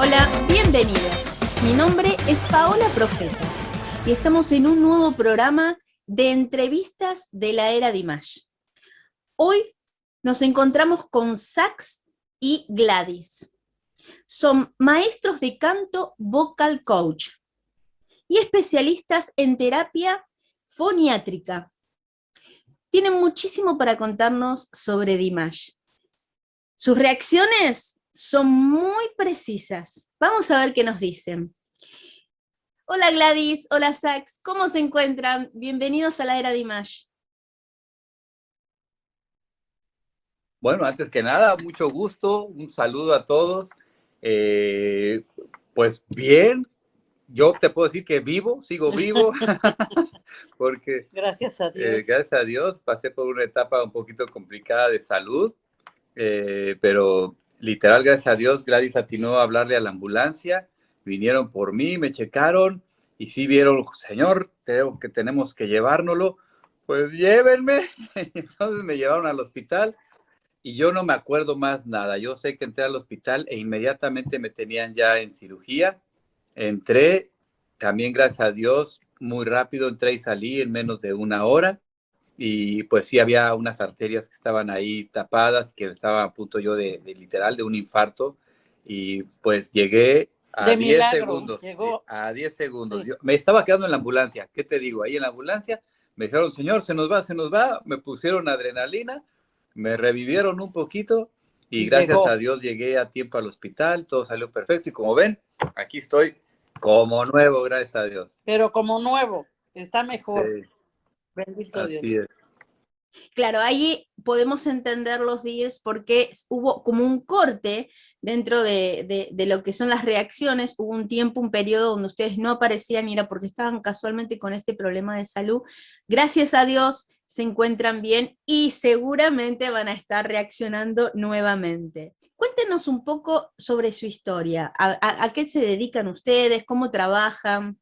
Hola, bienvenidos. Mi nombre es Paola Profeta y estamos en un nuevo programa de entrevistas de la era Dimash. Hoy nos encontramos con Sax y Gladys. Son maestros de canto vocal coach y especialistas en terapia foniátrica. Tienen muchísimo para contarnos sobre Dimash. Sus reacciones son muy precisas. Vamos a ver qué nos dicen. Hola Gladys, hola Sax, ¿cómo se encuentran? Bienvenidos a la era Dimash. Bueno, antes que nada, mucho gusto, un saludo a todos. Pues bien, yo te puedo decir que vivo, sigo vivo, porque Gracias a Dios. gracias a Dios pasé por una etapa un poquito complicada de salud, pero literal, gracias a Dios, Gladys atinó a hablarle a la ambulancia, vinieron por mí, me checaron y sí vieron, señor, creo que tenemos que llevárnoslo, pues llévenme. Entonces me llevaron al hospital. Y yo no me acuerdo más nada. Yo sé que entré al hospital e inmediatamente me tenían ya en cirugía. Entré, también gracias a Dios, muy rápido entré y salí en menos de una hora. Y pues sí, había unas arterias que estaban ahí tapadas, que estaba a punto yo de literal, de un infarto. Y pues llegué a De 10 milagro, segundos. llegó. A 10 segundos. Sí. Yo, me estaba quedando en la ambulancia. ¿Qué te digo? Ahí en la ambulancia me dijeron, señor, se nos va, se nos va. Me pusieron adrenalina, me revivieron un poquito y Y gracias llegó. a Dios llegué a tiempo al hospital, todo salió perfecto y como ven, aquí estoy como nuevo, gracias a Dios. Pero como nuevo, está mejor. Sí, Bendito Dios. así es. Claro, ahí podemos entender los días porque hubo como un corte dentro de lo que son las reacciones, hubo un tiempo, un periodo donde ustedes no aparecían y era porque estaban casualmente con este problema de salud. Gracias a Dios se encuentran bien y seguramente van a estar reaccionando nuevamente. Cuéntenos un poco sobre su historia, a qué se dedican ustedes, cómo trabajan.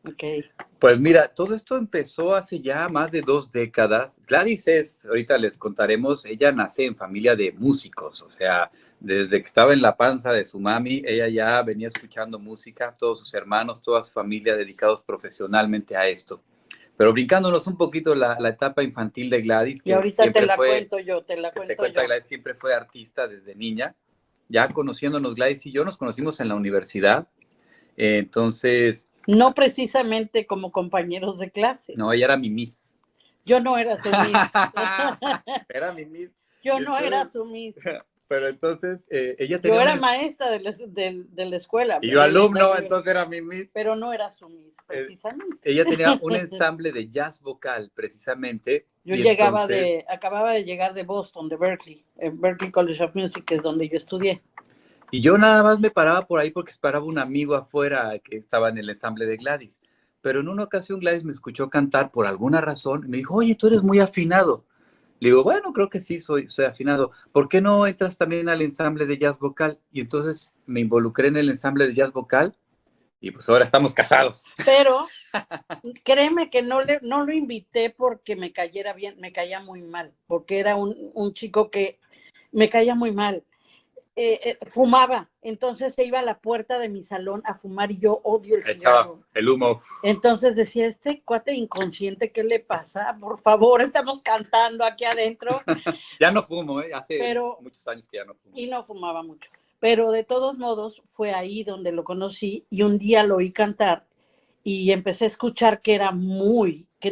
Okay. Pues mira, todo esto empezó hace ya más de 2 décadas. Gladys es, ahorita les contaremos, ella nace en familia de músicos, o sea, desde que estaba en la panza de su mami, ella ya venía escuchando música, todos sus hermanos, toda su familia dedicados profesionalmente a esto. Pero brincándonos un poquito la etapa infantil de Gladys, Y que ahorita te siempre la fue, cuento yo, que te cuenta Gladys, siempre fue artista desde niña. Ya conociéndonos, Gladys y yo nos conocimos en la universidad. Entonces, No precisamente como compañeros de clase. no, ella era mi miss. Yo no era su miss. Era mi miss. Yo Y no era entonces, su miss. pero entonces ella Yo tenía era maestra de la escuela. y yo alumno, entonces era mi miss. Pero no era su miss, precisamente. Ella tenía un ensamble de jazz vocal, precisamente. Yo y entonces, acababa de llegar de Boston, de Berkeley, Berkeley College of Music, que es donde yo estudié. y yo nada más me paraba por ahí porque esperaba un amigo afuera que estaba en el ensamble de Gladys. Pero en una ocasión Gladys me escuchó cantar por alguna razón y me dijo, oye, tú eres muy afinado. Le digo, bueno, creo que sí, soy afinado. ¿Por qué no entras también al ensamble de jazz vocal? Y entonces me involucré en el ensamble de jazz vocal y pues ahora estamos casados. Pero créeme que no lo invité porque me cayera bien, me caía muy mal, porque era un chico que me caía muy mal. Fumaba, entonces se iba a la puerta de mi salón a fumar y yo odio el cigarro. Echaba el humo. Entonces decía, este cuate inconsciente, ¿qué le pasa? Por favor, estamos cantando aquí adentro. Ya no fumo, hace Pero, muchos años que ya no fumo. Y no fumaba mucho. Pero de todos modos fue ahí donde lo conocí y un día lo oí cantar y empecé a escuchar que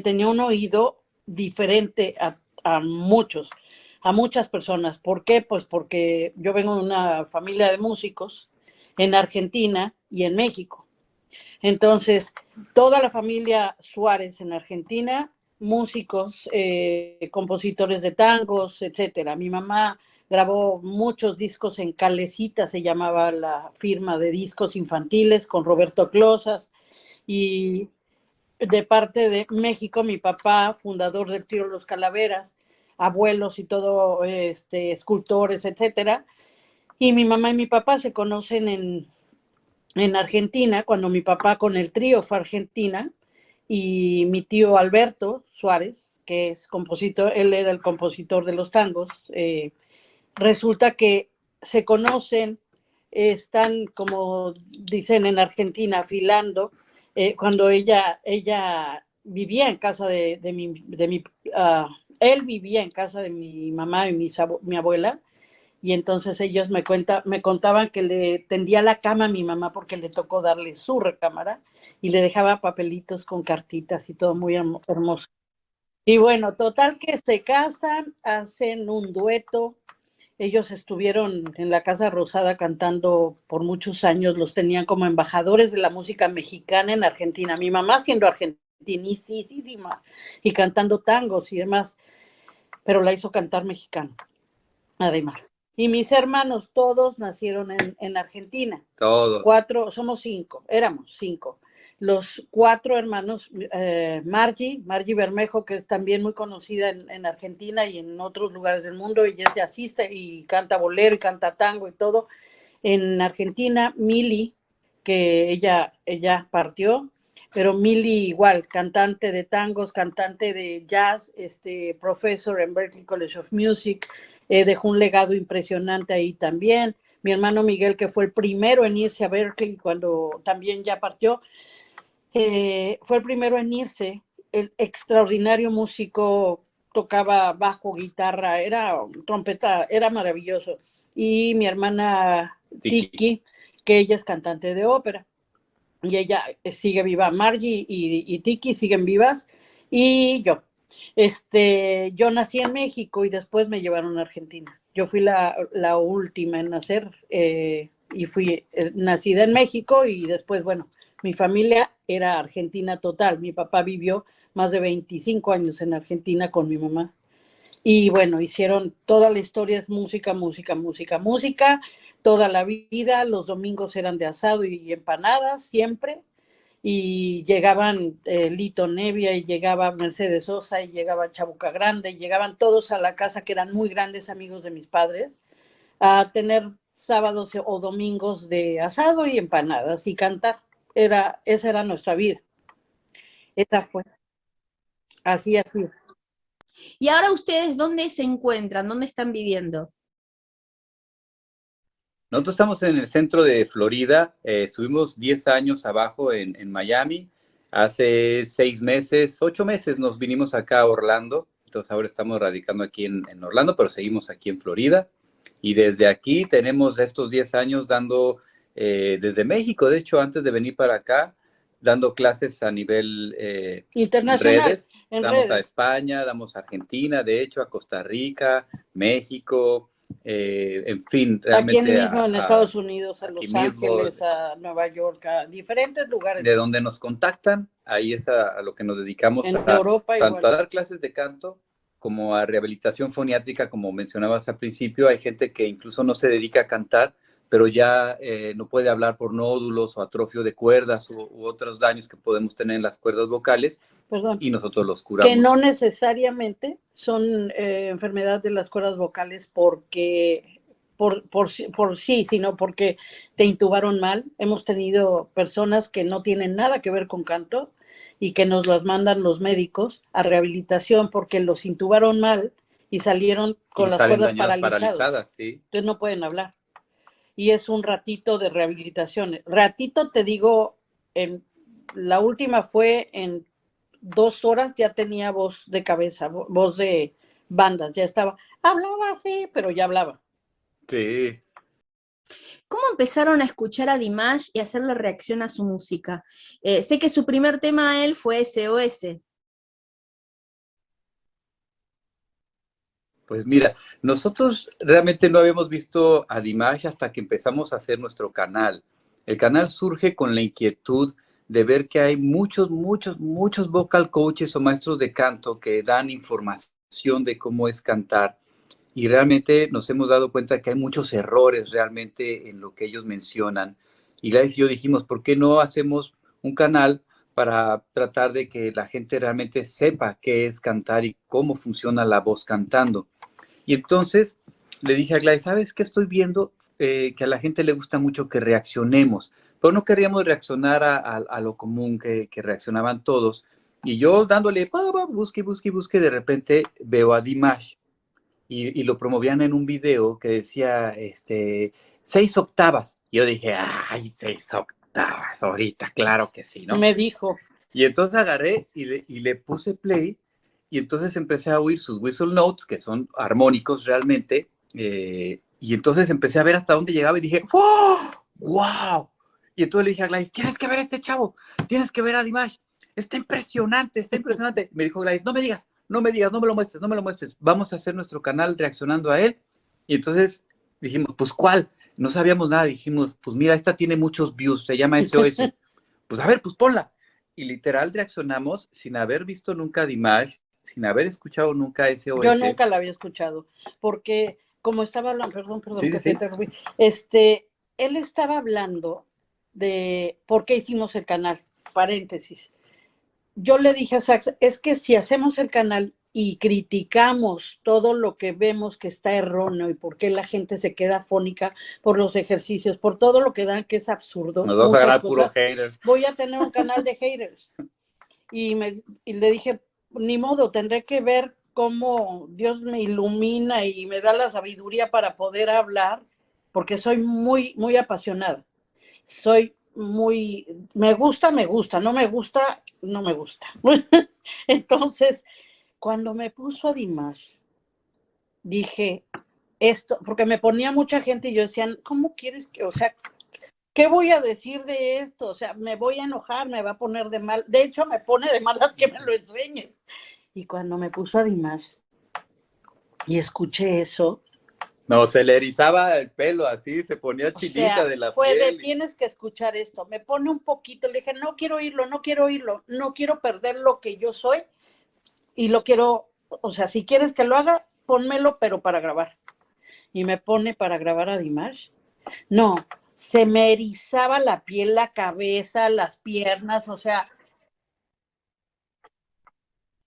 tenía un oído diferente a muchas personas. ¿Por qué? Pues porque yo vengo de una familia de músicos en Argentina y en México. Entonces, toda la familia Suárez en Argentina, músicos, compositores de tangos, etcétera. Mi mamá grabó muchos discos en Calecita, se llamaba la firma de discos infantiles, con Roberto Closas, y de parte de México, mi papá, fundador del Trío Los Calaveras, abuelos y todo, escultores, etcétera. Y mi mamá y mi papá se conocen en Argentina, cuando mi papá con el trío fue a Argentina, y mi tío Alberto Suárez, que es compositor, él era el compositor de los tangos, resulta que se conocen están, como dicen en Argentina, afilando, cuando ella vivía en casa él vivía en casa de mi mamá y mi abuela, y entonces ellos me contaban que le tendía la cama a mi mamá porque le tocó darle su recámara y le dejaba papelitos con cartitas y todo muy hermoso. Y bueno, total que se casan, hacen un dueto. Ellos estuvieron en la Casa Rosada cantando por muchos años, los tenían como embajadores de la música mexicana en Argentina. Mi mamá siendo argentinísima y cantando tangos y demás, pero la hizo cantar mexicano, además. Y mis hermanos todos nacieron en Argentina. Todos. Somos 5, éramos 5. Los 4 hermanos, Margie Bermejo, que es también muy conocida en Argentina y en otros lugares del mundo, ella es jazzista y canta bolero y canta tango y todo. En Argentina, Mili, que ella partió, pero Mili igual, cantante de tangos, cantante de jazz, profesor en Berklee College of Music, dejó un legado impresionante ahí también. Mi hermano Miguel, que fue el primero en irse a Berklee cuando también ya partió, fue el primero en irse, el extraordinario músico, tocaba bajo, guitarra, era trompeta, era maravilloso. Y mi hermana Tiki, que ella es cantante de ópera, y ella sigue viva. Margie y Tiki siguen vivas, y yo. Yo nací en México y después me llevaron a Argentina. Yo fui la última en nacer y fui nacida en México y después, bueno, mi familia era argentina total. Mi papá vivió más de 25 años en Argentina con mi mamá. Y bueno, hicieron toda la historia, es música, música, música, música, toda la vida. Los domingos eran de asado y empanadas siempre. Y llegaban Lito Nevia y llegaba Mercedes Sosa y llegaba Chabuca Grande y llegaban todos a la casa, que eran muy grandes amigos de mis padres, a tener sábados o domingos de asado y empanadas y cantar. Esa era nuestra vida. Esa fue. Así, así. ¿Y ahora ustedes dónde se encuentran? ¿Dónde están viviendo? Nosotros estamos en el centro de Florida, estuvimos 10 años abajo en Miami, hace 6 meses, 8 meses nos vinimos acá a Orlando, entonces ahora estamos radicando aquí en Orlando, pero seguimos aquí en Florida, y desde aquí tenemos estos 10 años dando, desde México, de hecho, antes de venir para acá, dando clases a nivel internacional, redes, damos a España, damos a Argentina, de hecho, a Costa Rica, México, en fin, realmente aquí mismo en Estados Unidos, a Los Ángeles, mismo, a Nueva York, a diferentes lugares. De donde nos contactan, ahí es a lo que nos dedicamos, en Europa tanto igual. a dar clases de canto como a rehabilitación foniátrica, como mencionabas al principio. Hay gente que incluso no se dedica a cantar, pero ya no puede hablar por nódulos o atrofio de cuerdas u otros daños que podemos tener en las cuerdas vocales. Perdón. Y nosotros los curamos. Que no necesariamente son enfermedades de las cuerdas vocales porque por sí, sino porque te intubaron mal. Hemos tenido personas que no tienen nada que ver con canto y que nos las mandan los médicos a rehabilitación porque los intubaron mal y salieron con las cuerdas paralizadas. Sí. Entonces no pueden hablar. Y es un ratito de rehabilitación. Ratito, te digo, la última fue en 2 horas, ya tenía voz de cabeza, voz de bandas, ya estaba, hablaba así, pero ya hablaba. Sí. ¿Cómo empezaron a escuchar a Dimash y hacerle reacción a su música? Sé que su primer tema a él fue SOS. Pues mira, nosotros realmente no habíamos visto a Dimash hasta que empezamos a hacer nuestro canal. El canal surge con la inquietud de ver que hay muchos vocal coaches o maestros de canto que dan información de cómo es cantar. Y realmente nos hemos dado cuenta que hay muchos errores realmente en lo que ellos mencionan. Y Gladys y yo dijimos, ¿por qué no hacemos un canal para tratar de que la gente realmente sepa qué es cantar y cómo funciona la voz cantando? Y entonces le dije a Gladys, ¿sabes qué estoy viendo? Que a la gente le gusta mucho que reaccionemos, pero no queríamos reaccionar a lo común que reaccionaban todos. Y yo dándole, busque, de repente veo a Dimash y lo promovían en un video que decía, 6 octavas. Yo dije, ay, 6 octavas, ahorita, claro que sí, ¿no? Me dijo. Y entonces agarré y le puse play, y entonces empecé a oír sus whistle notes, que son armónicos realmente, y entonces empecé a ver hasta dónde llegaba y dije, ¡oh! ¡Wow! Y entonces le dije a Gladys, tienes que ver a este chavo, tienes que ver a Dimash, está impresionante, está impresionante. Me dijo Gladys, no me digas, no me digas, no me lo muestres, no me lo muestres, vamos a hacer nuestro canal reaccionando a él. Y entonces dijimos, pues ¿cuál? No sabíamos nada, dijimos, pues mira, esta tiene muchos views, se llama SOS. Pues a ver, pues ponla. Y literal reaccionamos sin haber visto nunca a Dimash, sin haber escuchado nunca a SOS. Yo nunca la había escuchado, porque como estaba hablando, perdón, Sí, que sí, te sí. interrumpí, él estaba hablando de por qué hicimos el canal, paréntesis. Yo le dije a Sax, es que si hacemos el canal y criticamos todo lo que vemos que está erróneo y por qué la gente se queda afónica por los ejercicios, por todo lo que dan que es absurdo, Nos vamos a muchas ganar puro cosas, hater. voy a tener un canal de haters. Y le dije, ni modo, tendré que ver cómo Dios me ilumina y me da la sabiduría para poder hablar, porque soy muy, muy apasionada. Soy muy, me gusta, no me gusta, no me gusta. Entonces, cuando me puso a Dimash, dije, esto, porque me ponía mucha gente y yo decía, ¿cómo quieres que, o sea, qué voy a decir de esto? O sea, me voy a enojar, me va a poner de mal, de hecho me pone de malas que me lo enseñes. Y cuando me puso a Dimash y escuché eso, No, se le erizaba el pelo así, se ponía o chinita sea, de la fue de piel. tienes que escuchar esto. Me pone un poquito, le dije, no quiero oírlo, no quiero oírlo, no quiero perder lo que yo soy y lo quiero, o sea, si quieres que lo haga, pónmelo, pero para grabar. Y me pone para grabar a Dimash. No, se me erizaba la piel, la cabeza, las piernas, o sea,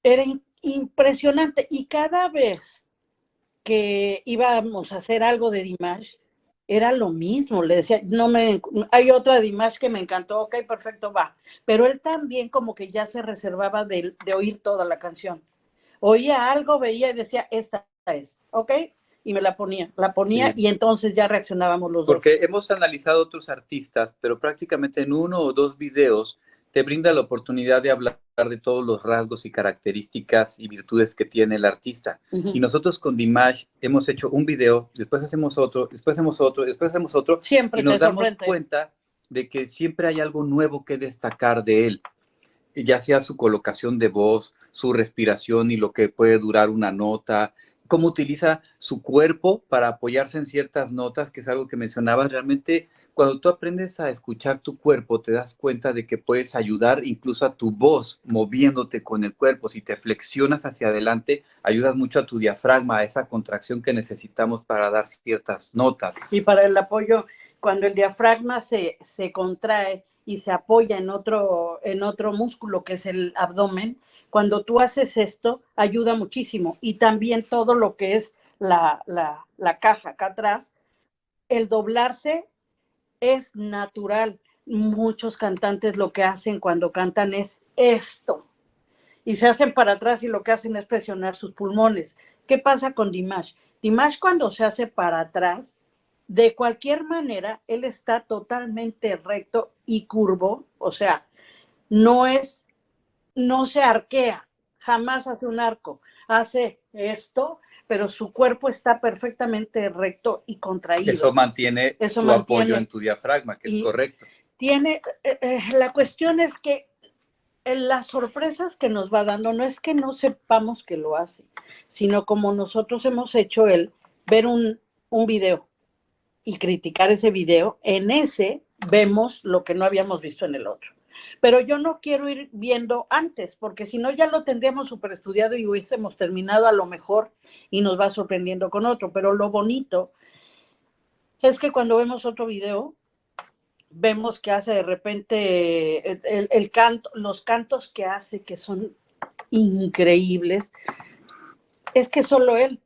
era impresionante. Y cada vez que íbamos a hacer algo de Dimash, era lo mismo. Le decía, no me, hay otra de Dimash que me encantó, ok, perfecto, va. Pero él también como que ya se reservaba de oír toda la canción. Oía algo, veía y decía, esta es, ok, y me la ponía Sí. y entonces ya reaccionábamos los dos. Porque hemos analizado otros artistas, pero prácticamente en 1 o 2 videos te brinda la oportunidad de hablar de todos los rasgos y características y virtudes que tiene el artista. Y nosotros con Dimash hemos hecho un video, después hacemos otro, después hacemos otro, después hacemos otro, Siempre y te nos damos sorprende. cuenta de que siempre hay algo nuevo que destacar de él, ya sea su colocación de voz, su respiración y lo que puede durar una nota, cómo utiliza su cuerpo para apoyarse en ciertas notas, que es algo que mencionabas. Realmente, cuando tú aprendes a escuchar tu cuerpo, te das cuenta de que puedes ayudar incluso a tu voz moviéndote con el cuerpo. Si te flexionas hacia adelante, ayudas mucho a tu diafragma, a esa contracción que necesitamos para dar ciertas notas. Y para el apoyo, cuando el diafragma se contrae y se apoya en otro músculo que es el abdomen, cuando tú haces esto, ayuda muchísimo. Y también todo lo que es la caja acá atrás, el doblarse es natural. Muchos cantantes lo que hacen cuando cantan es esto. Y se hacen para atrás y lo que hacen es presionar sus pulmones. ¿Qué pasa con Dimash? Dimash cuando se hace para atrás, de cualquier manera, él está totalmente recto y curvo, o sea, no se arquea, jamás hace un arco, hace esto, pero su cuerpo está perfectamente recto y contraído. Eso mantiene tu apoyo en tu diafragma, que es correcto. La cuestión es que las sorpresas que nos va dando no es que no sepamos que lo hace, sino como nosotros hemos hecho el ver un video y criticar ese video, en ese vemos lo que no habíamos visto en el otro. Pero yo no quiero ir viendo antes, porque si no ya lo tendríamos súper estudiado y hubiésemos terminado a lo mejor y nos va sorprendiendo con otro. Pero lo bonito es que cuando vemos otro video, vemos que hace de repente el canto, los cantos que hace, que son increíbles, es que solo él.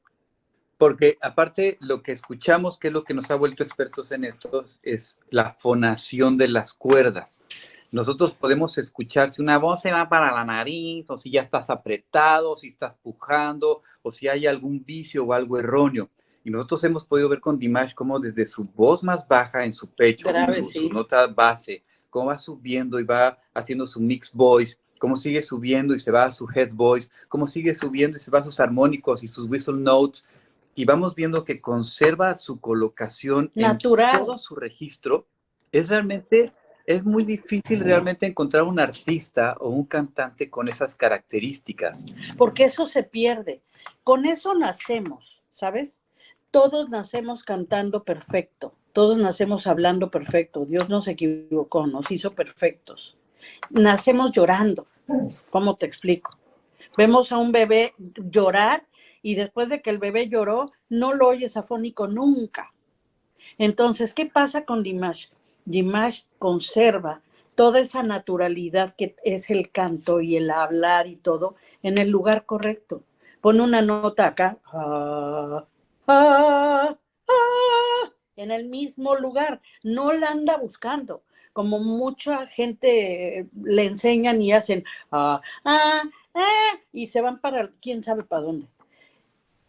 Porque aparte lo que escuchamos, que es lo que nos ha vuelto expertos en esto, es la fonación de las cuerdas. Nosotros podemos escuchar si una voz se va para la nariz, o si ya estás apretado, o si estás pujando, o si hay algún vicio o algo erróneo. Y nosotros hemos podido ver con Dimash cómo desde su voz más baja en su pecho, Grave, su sí. nota base, cómo va subiendo y va haciendo su mixed voice, cómo sigue subiendo y se va a su head voice, cómo sigue subiendo y se va a sus armónicos y sus whistle notes. Y vamos viendo que conserva su colocación Natural. en todo su registro. Es realmente, es muy difícil realmente encontrar un artista o un cantante con esas características. Porque eso se pierde. Con eso nacemos, ¿sabes? Todos nacemos cantando perfecto, todos nacemos hablando perfecto. Dios nos equivocó, nos hizo perfectos. Nacemos llorando. ¿Cómo te explico? Vemos a un bebé llorar y después de que el bebé lloró, no lo oyes afónico nunca. Entonces, ¿qué pasa con Dimash? Dimash conserva toda esa naturalidad que es el canto y el hablar y todo en el lugar correcto. Pone una nota acá, en el mismo lugar, no la anda buscando. Como mucha gente le enseñan y hacen y se van para quién sabe para dónde.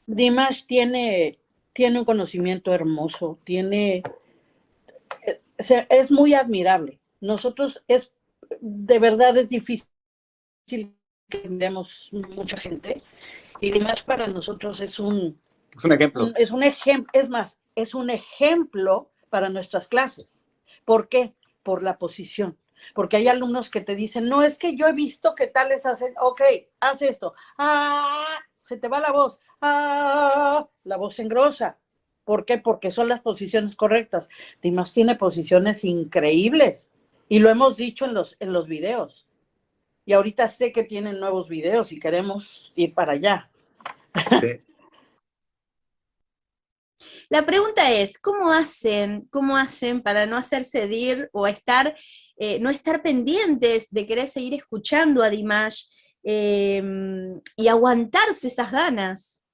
Dimash tiene un conocimiento hermoso, es muy admirable. Nosotros de verdad es difícil que vemos mucha gente y además para nosotros es un ejemplo. Es un ejemplo, es más, es un ejemplo para nuestras clases. ¿Por qué? Por la posición. Porque hay alumnos que te dicen, no, es que yo he visto que tales hacen, ok, haz esto, se te va la voz, la voz se engrosa. ¿Por qué? Porque son las posiciones correctas. Dimas tiene posiciones increíbles y lo hemos dicho en los videos. Y ahorita sé que tienen nuevos videos y queremos ir para allá. Sí. La pregunta es, ¿cómo hacen para no hacerse dir o no estar pendientes de querer seguir escuchando a Dimash y aguantarse esas ganas?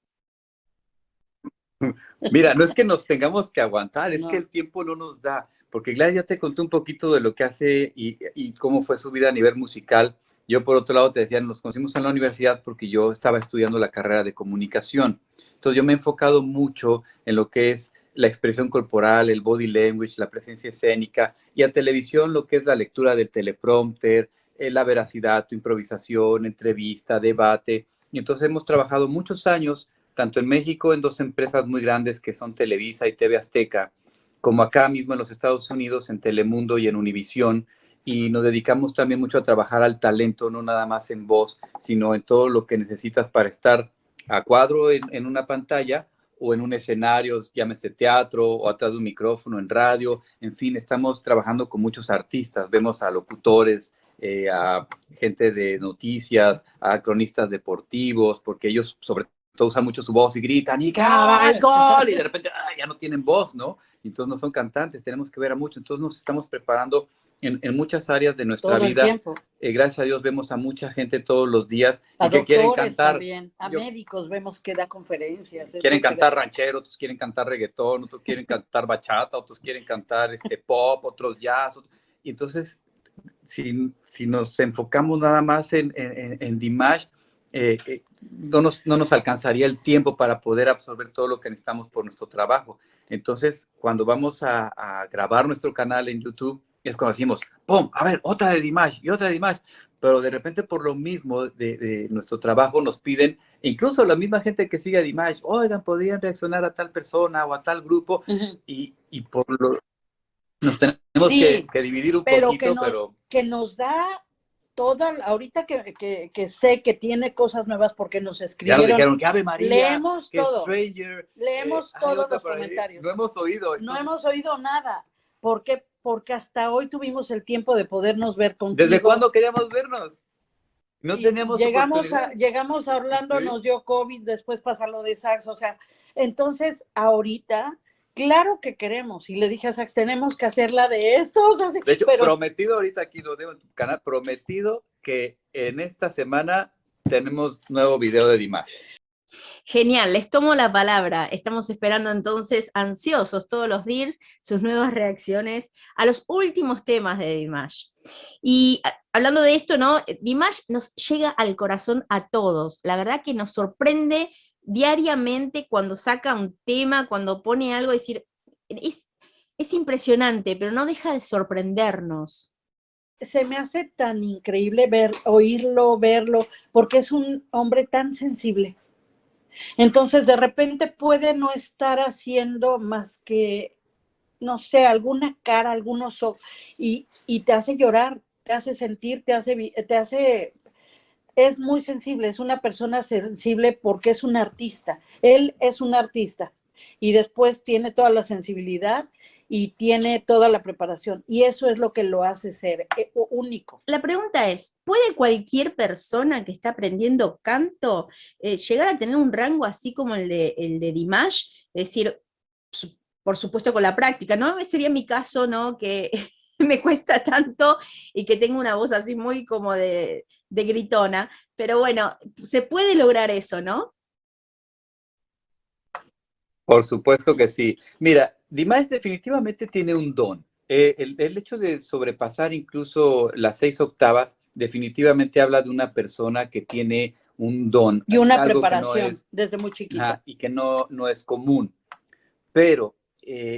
Mira, no es que nos tengamos que aguantar, es No. que el tiempo no nos da, porque Gladys ya te conté un poquito de lo que hace y cómo fue su vida a nivel musical. Yo, por otro lado, te decía, nos conocimos en la universidad porque yo estaba estudiando la carrera de comunicación. Entonces, yo me he enfocado mucho en lo que es la expresión corporal, el body language, la presencia escénica, y a televisión lo que es la lectura del teleprompter, la veracidad, tu improvisación, entrevista, debate. Y entonces hemos trabajado muchos años tanto en México en dos empresas muy grandes que son Televisa y TV Azteca, como acá mismo en los Estados Unidos en Telemundo y en Univisión, y nos dedicamos también mucho a trabajar al talento, no nada más en voz, sino en todo lo que necesitas para estar a cuadro en una pantalla o en un escenario, llámese teatro o atrás de un micrófono, en radio, en fin, estamos trabajando con muchos artistas, vemos a locutores, a gente de noticias, a cronistas deportivos, porque ellos sobre todo usan mucho su voz y gritan, y ¡gol! ¡Gol! Y de repente ya no tienen voz, ¿no? Entonces no son cantantes, tenemos que ver a mucho. Entonces nos estamos preparando en muchas áreas de nuestra todo vida. El tiempo. Gracias a Dios vemos a mucha gente todos los días a y que quieren cantar. También, a médicos vemos que da conferencias. Quieren cantar ranchero, otros quieren cantar reggaetón, otros quieren cantar bachata, otros quieren cantar pop, otros jazz. Y entonces, si nos enfocamos nada más en Dimash, no nos alcanzaría el tiempo para poder absorber todo lo que necesitamos por nuestro trabajo. Entonces, cuando vamos a grabar nuestro canal en YouTube, es cuando decimos, ¡pum! A ver, otra de Dimash y otra de Dimash. Pero de repente, por lo mismo de nuestro trabajo, nos piden, incluso la misma gente que sigue a Dimash, oigan, podrían reaccionar a tal persona o a tal grupo, y por lo nos tenemos que dividir un poquito, pero que nos da ahorita que sé que tiene cosas nuevas porque nos escribieron. Ya nos dijeron que Ave María, leemos que todo, Stranger, leemos todos los comentarios. No hemos oído. Entonces, no hemos oído nada. ¿Por qué? Porque hasta hoy tuvimos el tiempo de podernos ver contigo. ¿Desde cuándo queríamos vernos? No teníamos llegamos a Orlando, ¿sí? Nos dio COVID, después pasa lo de Sax, o sea, entonces ahorita, claro que queremos, y le dije a Sax, tenemos que hacerla de esto. O sea, de hecho, prometido ahorita aquí lo dejo en tu canal, prometido que en esta semana tenemos nuevo video de Dimash. Genial, les tomo la palabra. Estamos esperando entonces ansiosos todos los días sus nuevas reacciones a los últimos temas de Dimash. Y hablando de esto, ¿no? Dimash nos llega al corazón a todos. La verdad que nos sorprende diariamente cuando saca un tema, cuando pone algo, decir, es impresionante, pero no deja de sorprendernos. Se me hace tan increíble oírlo, verlo, porque es un hombre tan sensible. Entonces, de repente puede no estar haciendo más que, no sé, alguna cara, algunos ojos, y te hace llorar, te hace sentir, es muy sensible, es una persona sensible porque es un artista. Él es un artista y después tiene toda la sensibilidad y tiene toda la preparación. Y eso es lo que lo hace ser único. La pregunta es, ¿puede cualquier persona que está aprendiendo canto llegar a tener un rango así como el de Dimash? Es decir, por supuesto con la práctica, ¿no? Sería mi caso, ¿no? Que me cuesta tanto y que tengo una voz así muy como de gritona, pero bueno, se puede lograr eso, ¿no? Por supuesto que sí. Mira, Dimash definitivamente tiene un don. El hecho de sobrepasar incluso las 6 octavas definitivamente habla de una persona que tiene un don, y una algo que no preparación es, desde muy chiquito. y que no es común. Pero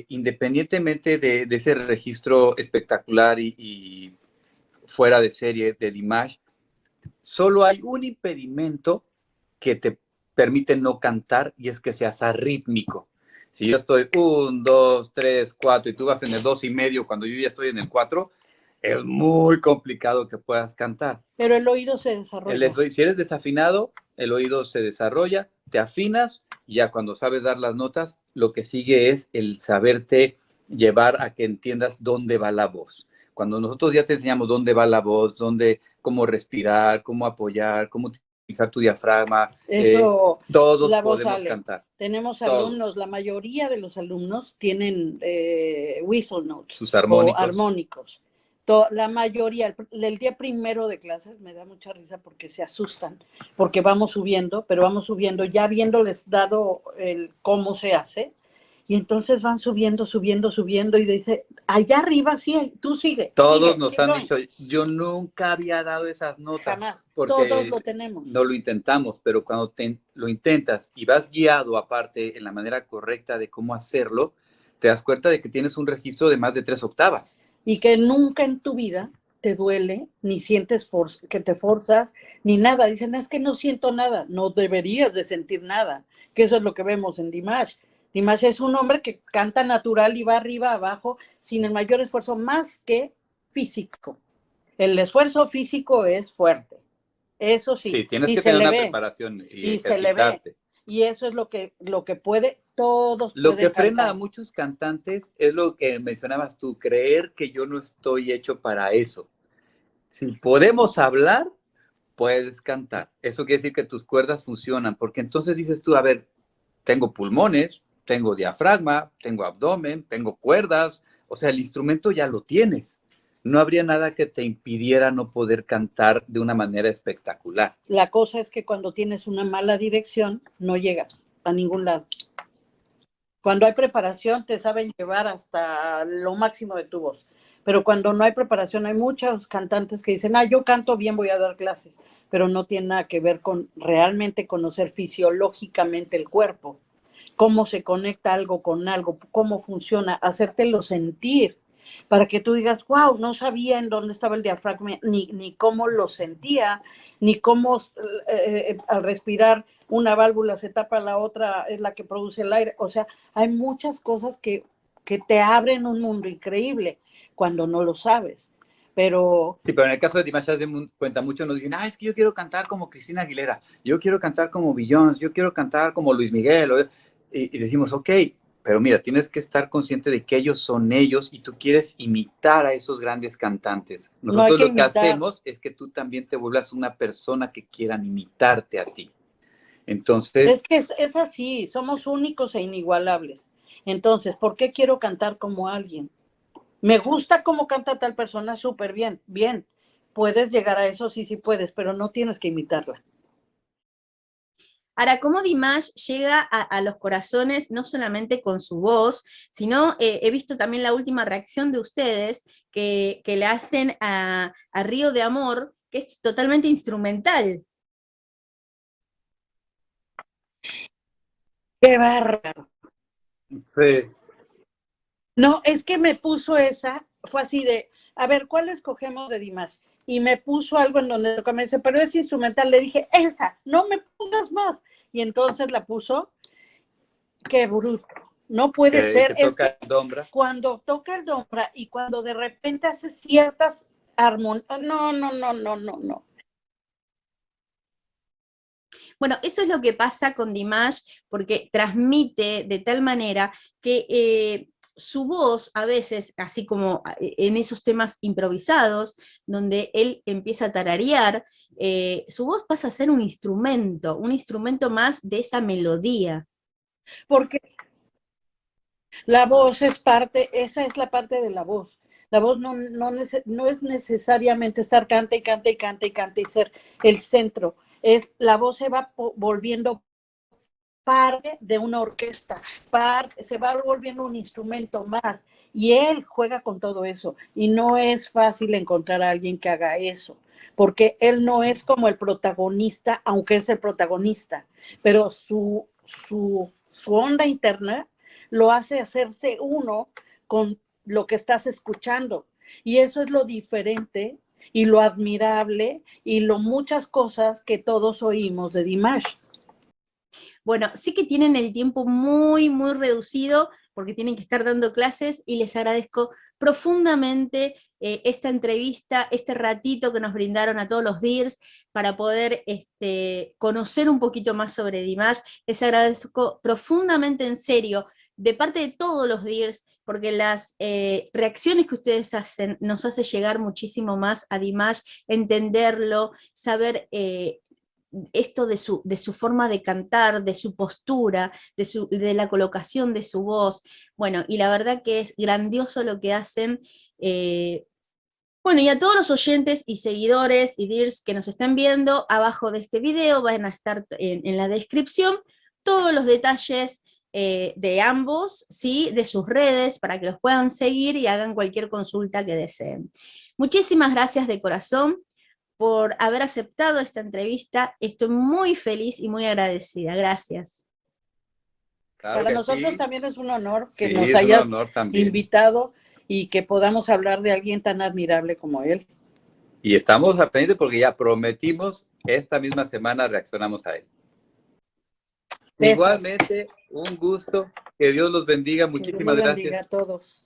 independientemente de ese registro espectacular y fuera de serie de Dimash, solo hay un impedimento que te permite no cantar y es que seas arrítmico. Si yo estoy 1, 2, 3, 4 y tú vas en el 2.5 cuando yo ya estoy en el 4, es muy complicado que puedas cantar. Pero el oído se desarrolla. Si eres desafinado, el oído se desarrolla, te afinas y ya cuando sabes dar las notas, lo que sigue es el saberte llevar a que entiendas dónde va la voz. Cuando nosotros ya te enseñamos dónde va la voz, cómo respirar, cómo apoyar, cómo utilizar tu diafragma, Eso, todos la voz podemos sale. cantar. Tenemos Todos. alumnos, la mayoría de los alumnos tienen whistle notes. Sus armónicos. O armónicos. La mayoría, el día primero de clases me da mucha risa porque se asustan, porque vamos subiendo, ya habiéndoles dado el cómo se hace, y entonces van subiendo, y dice, allá arriba sí, tú sigue. Todos nos han dicho, yo nunca había dado esas notas. Jamás, porque todos lo tenemos. No lo intentamos, pero cuando lo intentas y vas guiado aparte en la manera correcta de cómo hacerlo, te das cuenta de que tienes un registro de más de 3 octavas. Y que nunca en tu vida te duele, ni sientes que te forzas, ni nada. Dicen, es que no siento nada. No deberías de sentir nada, que eso es lo que vemos en Dimash. Dimash es un hombre que canta natural y va arriba, abajo, sin el mayor esfuerzo, más que físico. El esfuerzo físico es fuerte, eso sí. Sí, tienes que tener una preparación y ejercitarte. Y eso es lo que puede, todos Lo pueden que frena cantar. a muchos cantantes es lo que mencionabas tú, creer que yo no estoy hecho para eso. Si podemos hablar, puedes cantar. Eso quiere decir que tus cuerdas funcionan, porque entonces dices tú, a ver, tengo pulmones, tengo diafragma, tengo abdomen, tengo cuerdas, o sea, el instrumento ya lo tienes. No habría nada que te impidiera no poder cantar de una manera espectacular. La cosa es que cuando tienes una mala dirección, no llegas a ningún lado. Cuando hay preparación, te saben llevar hasta lo máximo de tu voz. Pero cuando no hay preparación, hay muchos cantantes que dicen, yo canto bien, voy a dar clases, pero no tiene nada que ver con realmente conocer fisiológicamente el cuerpo, cómo se conecta algo con algo, cómo funciona, hacértelo sentir, para que tú digas, wow, no sabía en dónde estaba el diafragma, ni cómo lo sentía, ni cómo al respirar una válvula se tapa, la otra es la que produce el aire. O sea, hay muchas cosas que te abren un mundo increíble cuando no lo sabes. Pero... Sí, pero en el caso de Dimash de cuenta, muchos nos dicen, es que yo quiero cantar como Cristina Aguilera, yo quiero cantar como Beyoncé, yo quiero cantar como Luis Miguel, y decimos, ok, pero mira, tienes que estar consciente de que ellos son ellos y tú quieres imitar a esos grandes cantantes. Nosotros lo que hacemos es que tú también te vuelvas una persona que quieran imitarte a ti. Entonces... Es que es así, somos únicos e inigualables. Entonces, ¿por qué quiero cantar como alguien? Me gusta cómo canta tal persona, súper bien, bien. Puedes llegar a eso, sí puedes, pero no tienes que imitarla. Ahora, cómo Dimash llega a los corazones, no solamente con su voz, sino he visto también la última reacción de ustedes que le hacen a Río de Amor, que es totalmente instrumental. Qué bárbaro. Sí. No, es que me puso esa, fue así de, a ver, ¿cuál escogemos de Dimash? Y me puso algo en donde me dice, pero es instrumental. Le dije, esa, no me pongas más. Y entonces la puso, qué bruto. No puede ser. Que Es toca que el dombra. cuando toca el dombra y cuando de repente hace ciertas armonías, no, no, no, no, no, no. Bueno, eso es lo que pasa con Dimash, porque transmite de tal manera que su voz a veces, así como en esos temas improvisados, donde él empieza a tararear, su voz pasa a ser un instrumento más de esa melodía. Porque la voz es parte, esa es la parte de la voz. La voz no es necesariamente estar canta y canta y canta y canta y ser el centro. La voz se va volviendo parte de una orquesta, se va volviendo un instrumento más. Y él juega con todo eso. Y no es fácil encontrar a alguien que haga eso, porque él no es como el protagonista, aunque es el protagonista, pero su onda interna lo hace hacerse uno con lo que estás escuchando. Y eso es lo diferente y lo admirable y lo muchas cosas que todos oímos de Dimash. Bueno, sí que tienen el tiempo muy, muy reducido porque tienen que estar dando clases y les agradezco profundamente esta entrevista, este ratito que nos brindaron a todos los DIRS para poder conocer un poquito más sobre Dimash. Les agradezco profundamente, en serio, de parte de todos los DIRS, porque las reacciones que ustedes hacen nos hace llegar muchísimo más a Dimash, entenderlo, saber esto de su forma de cantar, de su postura, de la colocación de su voz. Bueno, y la verdad que es grandioso lo que hacen. Bueno, y a todos los oyentes y seguidores y DIRS que nos están viendo, abajo de este video van a estar en la descripción todos los detalles de ambos, ¿sí? De sus redes, para que los puedan seguir y hagan cualquier consulta que deseen. Muchísimas gracias de corazón por haber aceptado esta entrevista. Estoy muy feliz y muy agradecida. Gracias. Claro Para que nosotros sí. también es un honor que Sí, nos es un hayas honor también. invitado y que podamos hablar de alguien tan admirable como él. Y estamos aprendiendo porque ya prometimos, esta misma semana reaccionamos a él. Besos. Igualmente, un gusto. Que Dios los bendiga. Que Dios los Muchísimas bendiga gracias. a todos.